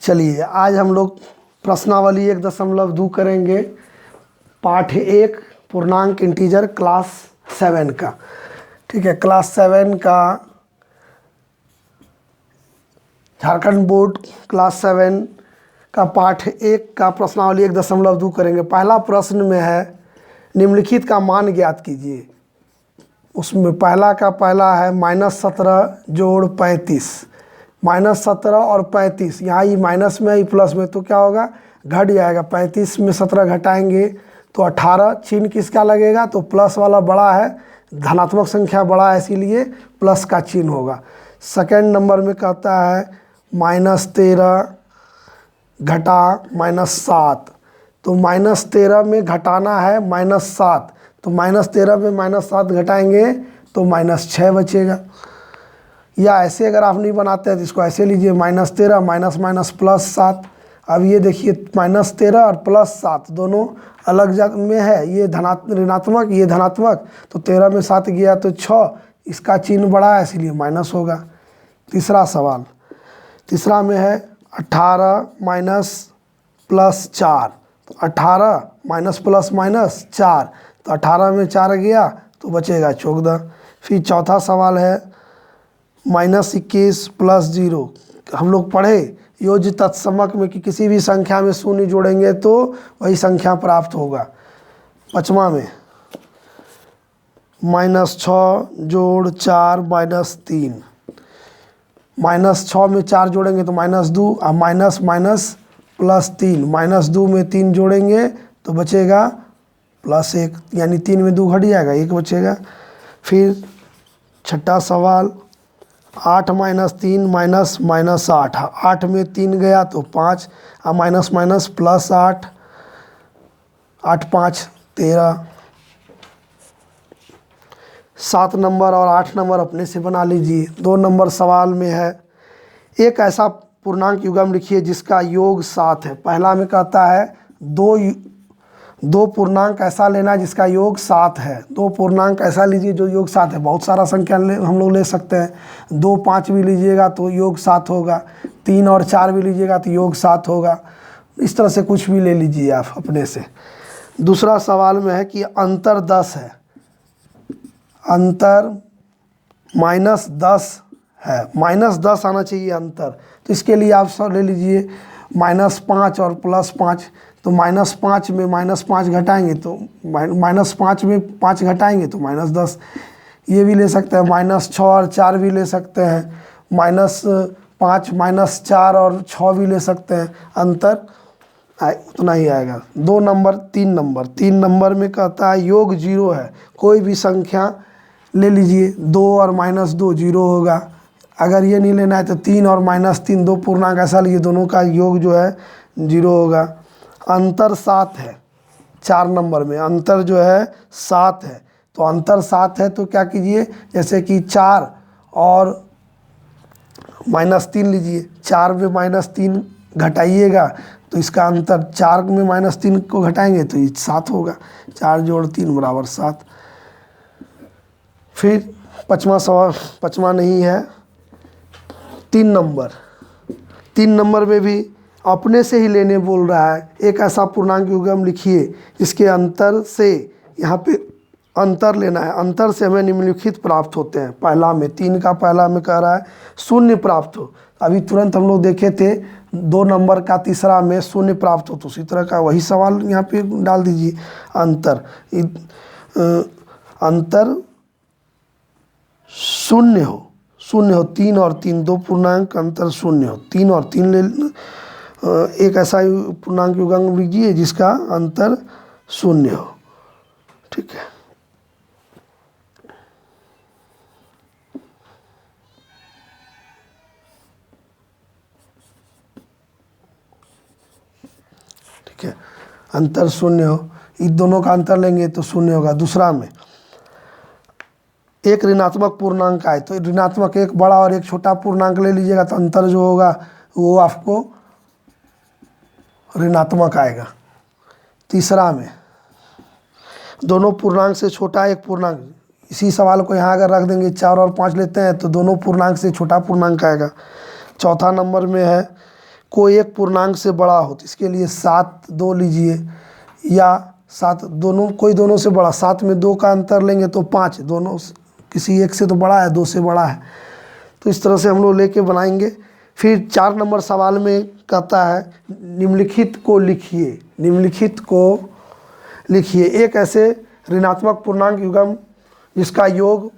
चलिए आज हम लोग प्रश्नावली 1.2 करेंगे, पाठ 1 पूर्णांक इंटीजर क्लास 7 का। ठीक है, क्लास 7 का झारखंड बोर्ड क्लास 7 का पाठ 1 का प्रश्नावली 1.2 करेंगे। पहला प्रश्न में है निम्नलिखित का मान ज्ञात कीजिए। उसमें पहला का पहला है -17 जोड़ 35। -17 और 35, यहाँ ये माइनस में है, प्लस में, तो क्या होगा, घट जाएगा। 35 में 17 घटाएंगे तो 18। चिन्ह किसका लगेगा, तो प्लस वाला बड़ा है, धनात्मक संख्या बड़ा है, इसीलिए प्लस का चिन्ह होगा। सेकंड नंबर में कहता है -13 घटा -7, तो -13 में घटाना है -7, तो -13 में -7 घटाएंगे तो -6 बचेगा। या ऐसे अगर आप नहीं बनाते हैं तो इसको ऐसे लीजिए, -13 माइनस प्लस 7। अब ये देखिए -13 और +7 दोनों अलग जगह में है, ये ऋणात्मक ये धनात्मक, तो 13 में 7 गया तो 6, इसका चिन्ह बड़ा है इसीलिए माइनस होगा। तीसरा सवाल, तीसरा में है 18 माइनस प्लस 4, तो 18 माइनस प्लस माइनस 4, तो 18 में 4 गया तो बचेगा 14। फिर चौथा सवाल है -21 + 0। हम लोग पढ़े योज्य तत्समक में कि किसी भी संख्या में शून्य जोड़ेंगे तो वही संख्या प्राप्त होगा। पाँचवा में -6 जोड़ 4 -3, -6 में 4 जोड़ेंगे तो -2, और माइनस +3, -2 में 3 जोड़ेंगे तो बचेगा +1, यानी 3 में 2 घट जाएगा, 1 बचेगा। फिर छठा सवाल 8 - 3 -8, 8 में 3 गया तो 5, और माइनस +8, 8 5 13। 7 नंबर और 8 नंबर अपने से बना लीजिए। 2 नंबर सवाल में है एक ऐसा पूर्णांक युग्म लिखिए जिसका योग 7 है। पहला में कहता है दो पूर्णांक ऐसा लेना जिसका योग 7 है। 2 पूर्णांक ऐसा लीजिए जो योग 7 है। बहुत सारा संख्या हम लोग ले सकते हैं। 2 5 भी लीजिएगा तो योग 7 होगा, 3 और 4 भी लीजिएगा तो योग 7 होगा। इस तरह से कुछ भी ले लीजिए आप अपने से। दूसरा सवाल में है कि अंतर 10 है, अंतर -10 है, -10 आना चाहिए अंतर, तो इसके लिए आप सब ले लीजिए -5 और +5, तो -5 में -5 घटाएंगे तो -5 में 5 घटाएंगे तो -10। ये भी ले सकते हैं, -6 और 4 भी ले सकते हैं, -5 -4 और 6 भी ले सकते हैं। अंतर उतना ही आएगा। 2 नंबर 3 नंबर 3 नंबर में कहता है योग 0 है। कोई भी संख्या ले लीजिए, 2 और -2 0 होगा। अगर ये नहीं लेना है तो 3 और -3 2 पूर्णांक ऐसा लीजिए, दोनों का योग जो है 0 होगा। अंतर 7 है। 4 नंबर में अंतर जो है 7 है, तो अंतर 7 है तो क्या कीजिए, जैसे कि 4 और -3 लीजिए, 4 में -3 घटाइएगा तो इसका अंतर 4 में -3 को घटाएंगे तो ये 7 होगा। 4 जोड़ 3 बराबर 7। फिर पाँचवा सवाल, पाँचवा नहीं है, 3 नंबर 3 नंबर में भी अपने से ही लेने बोल रहा है। एक ऐसा पूर्णांक युग्म लिखिए जिसके अंतर से, यहाँ पे अंतर लेना है, अंतर से हमें निम्नलिखित प्राप्त होते हैं। पहला में 3 का पहला में कह रहा है शून्य प्राप्त हो। अभी तुरंत हम लोग देखे थे 2 नंबर का तीसरा में शून्य प्राप्त हो, तो उसी तरह का वही सवाल यहाँ पे डाल दीजिए। अंतर अंतर शून्य हो 3 और 3 2 पूर्णांक अंतर शून्य हो, 3 और 3 ले। एक ऐसा पूर्णांक युग्म लीजिए जिसका अंतर शून्य हो। ठीक है, ठीक है, अंतर शून्य हो। इन दोनों का अंतर लेंगे तो शून्य होगा। दूसरा में एक ऋणात्मक पूर्णांक आए तो ऋणात्मक एक बड़ा और एक छोटा पूर्णांक ले लीजिएगा तो अंतर जो होगा वो आपको ऋणात्मक आएगा। तीसरा में दोनों पूर्णांक से छोटा एक पूर्णांक, इसी सवाल को यहाँ अगर रख देंगे 4 और 5 लेते हैं तो दोनों पूर्णांक से छोटा पूर्णांक आएगा। चौथा नंबर में है कोई एक पूर्णांक से बड़ा हो, तो इसके लिए 7 2 लीजिए, या 7 दोनों, कोई दोनों से बड़ा, 7 में 2 का अंतर लेंगे तो 5, दोनों किसी एक से तो बड़ा है, 2 से बड़ा है, तो इस तरह से हम लोग लेके बनाएंगे। फिर 4 नंबर सवाल में कहता है निम्नलिखित को लिखिए, निम्नलिखित को लिखिए। एक ऐसे ऋणात्मक पूर्णांक युग्म जिसका योग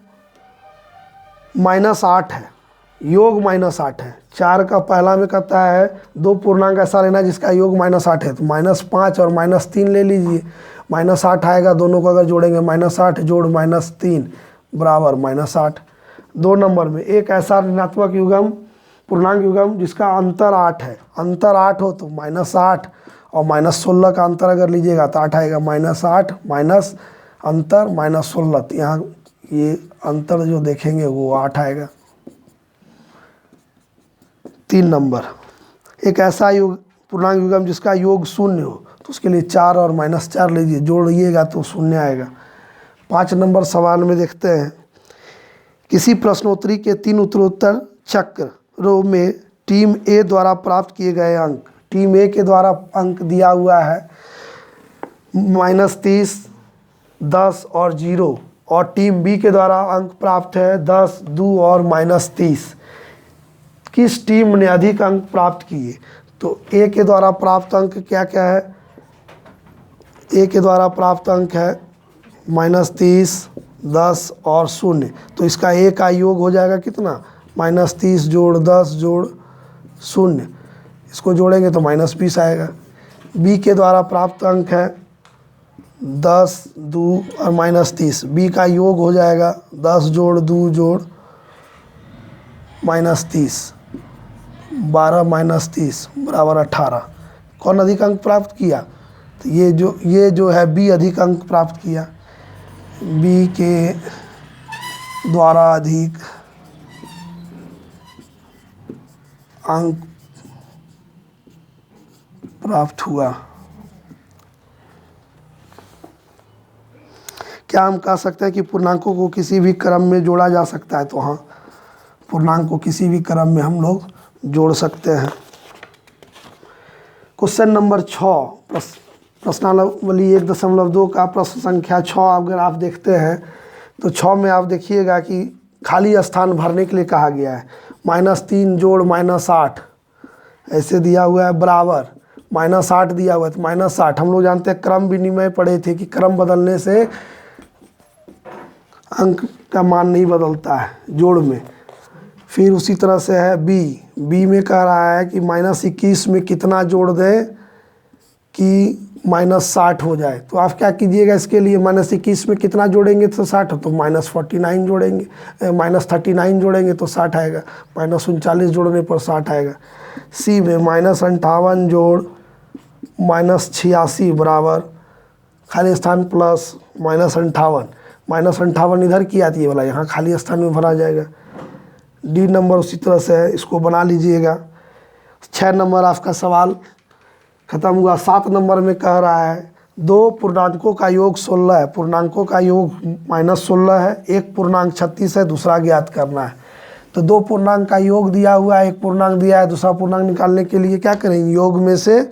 -8 है, योग -8 है। 4 का पहला में कहता है 2 पूर्णांक ऐसा लेना जिसका योग -8 है, तो -5 और -3 ले लीजिए। -8 आएगा, दोनों को अगर जोड़ेंगे -8 जोड़ -3 बराबर -8। 2 नंबर में एक ऐसा ऋणात्मक युग्म पूर्णांक युग्म जिसका अंतर 8 है, अंतर 8 हो तो -8 और -16 का अंतर अगर लीजिएगा तो 8 आएगा, -8 माइनस अंतर -16, तो यहाँ ये अंतर जो देखेंगे वो 8 आएगा। 3 नंबर एक ऐसा पूर्णांक युग्म जिसका योग 0 हो, तो उसके लिए 4 और -4 लीजिए, जोड़िएगा तो 0 आएगा। 5 नंबर सवाल में देखते हैं किसी प्रश्नोत्तरी के 3 उत्तरोत्तर चक्रों में टीम ए द्वारा प्राप्त किए गए अंक, टीम ए के द्वारा अंक दिया हुआ है -30, 10 और 0, और टीम बी के द्वारा अंक प्राप्त है 10, 2 और -30। किस टीम ने अधिक अंक प्राप्त किए? तो ए के द्वारा प्राप्त अंक क्या क्या है? ए के द्वारा प्राप्त अंक है -30, 10 और 0, तो इसका ए का योग हो जाएगा कितना? -30 जोड़ 10 जोड़ 0, इसको जोड़ेंगे तो -20 आएगा। बी के द्वारा प्राप्त अंक है 10, 2 और -30, बी का योग हो जाएगा 10 जोड़ 2 जोड़ -30, 12 -30 बराबर 18। कौन अधिक अंक प्राप्त किया? तो ये जो है बी अधिक अंक प्राप्त किया, बी के द्वारा अधिक अंक प्राप्त हुआ। क्या हम कह सकते हैं कि पूर्णांकों को किसी भी क्रम में जोड़ा जा सकता है? तो हाँ, पूर्णांक को किसी भी क्रम में हम लोग जोड़ सकते हैं। क्वेश्चन नंबर 6, प्रश्नावली 1.2 का प्रश्न संख्या 6 अगर आप देखते हैं तो 6 में आप देखिएगा कि खाली स्थान भरने के लिए कहा गया है। -3 जोड़ -8 ऐसे दिया हुआ है बराबर -8 दिया हुआ है, तो -8 हम लोग जानते हैं, क्रम विनिमय पढ़े थे कि क्रम बदलने से अंक का मान नहीं बदलता है जोड़ में। फिर उसी तरह से है बी में कह रहा है कि -21 में कितना जोड़ दें कि -60 हो जाए। तो आप क्या कीजिएगा, इसके लिए -21 में कितना जोड़ेंगे तो 60, तो -49 जोड़ेंगे, -39 जोड़ेंगे तो 60 आएगा, -39 जोड़ने पर 60 आएगा। सी में -58 जोड़ -86 बराबर खाली स्थान प्लस -58 इधर की आती है वाला, यहाँ खाली स्थान में भरा जाएगा। डी नंबर उसी तरह से है, इसको बना लीजिएगा। 6 नंबर आपका सवाल खत्म हुआ। 7 नंबर में कह रहा है 2 पूर्णांकों का योग 16 है, पूर्णांकों का योग -16 है, एक पूर्णांक 36 है, दूसरा ज्ञात करना है। तो 2 पूर्णांक का योग दिया हुआ है, एक पूर्णांक दिया है, दूसरा पूर्णांक निकालने के लिए क्या करेंगे, योग में से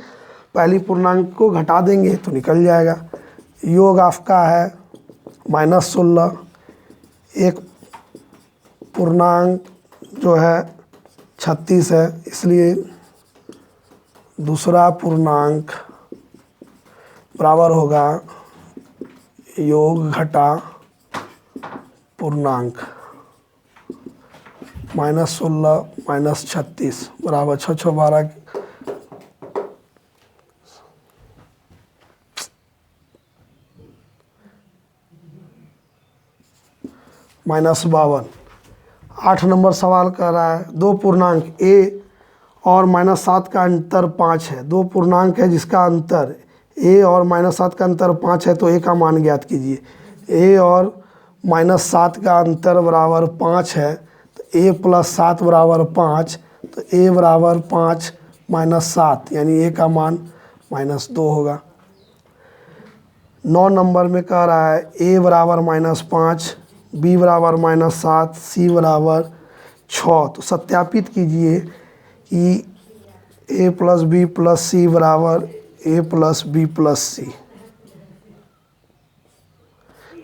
पहली पूर्णांक को घटा देंगे तो निकल जाएगा। योग आपका है -16, एक पूर्णांक जो है 36 है, इसलिए दूसरा पूर्णांक बराबर होगा योग घटा पूर्णांक, -16 -36 बराबर 6 6 12 -52। 8 नंबर सवाल कर रहा है 2 पूर्णांक ए और -7 का अंतर 5 है। 2 पूर्णांक है जिसका अंतर a और -7 का अंतर 5 है, तो a का मान ज्ञात कीजिए। a और -7 का अंतर बराबर 5 है, तो a + 7 बराबर 5, तो a बराबर 5 - 7 यानी a का मान -2 होगा। 9 नंबर में कह रहा है a बराबर -5, b बराबर -7, c बराबर 6। तो सत्यापित कीजिए कि ए प्लस बी प्लस सी बराबर ए प्लस बी प्लस सी।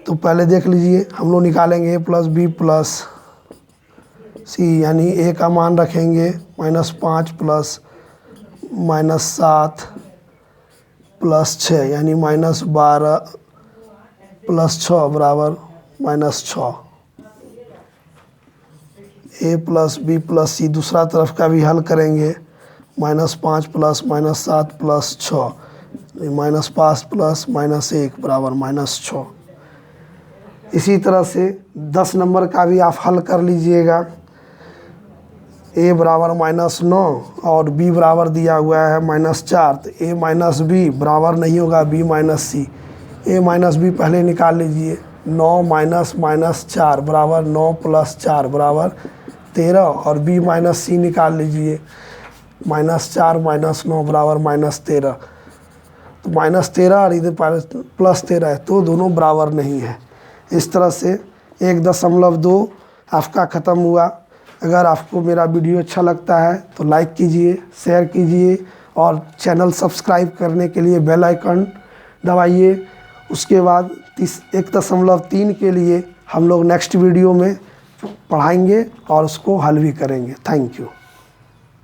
तो पहले देख लीजिए, हम लोग निकालेंगे ए प्लस बी प्लस सी, यानी ए का मान रखेंगे -5 प्लस -7 प्लस 6, यानी -12 प्लस 6 बराबर -6। ए प्लस बी प्लस सी, दूसरा तरफ का भी हल करेंगे, -5 प्लस -7 प्लस 6, -5 प्लस -1 बराबर -6। इसी तरह से 10 नंबर का भी आप हल कर लीजिएगा। ए बराबर -9 और बी बराबर दिया हुआ है -4, तो ए माइनस बी बराबर नहीं होगा बी माइनस सी। ए माइनस बी पहले निकाल लीजिए, 9 माइनस -4 बराबर 9 प्लस 4 बराबर 13, और बी माइनस सी निकाल लीजिए, -4 -9 बराबर -13। तो -13 और इधर +13 है, तो दोनों बराबर नहीं है। इस तरह से 1.2 आपका ख़त्म हुआ। अगर आपको मेरा वीडियो अच्छा लगता है तो लाइक कीजिए, शेयर कीजिए और चैनल सब्सक्राइब करने के लिए बेल आइकन दबाइए। उसके बाद 1.3 के लिए हम लोग नेक्स्ट वीडियो में पढ़ाएंगे और उसको हल भी करेंगे। Thank you.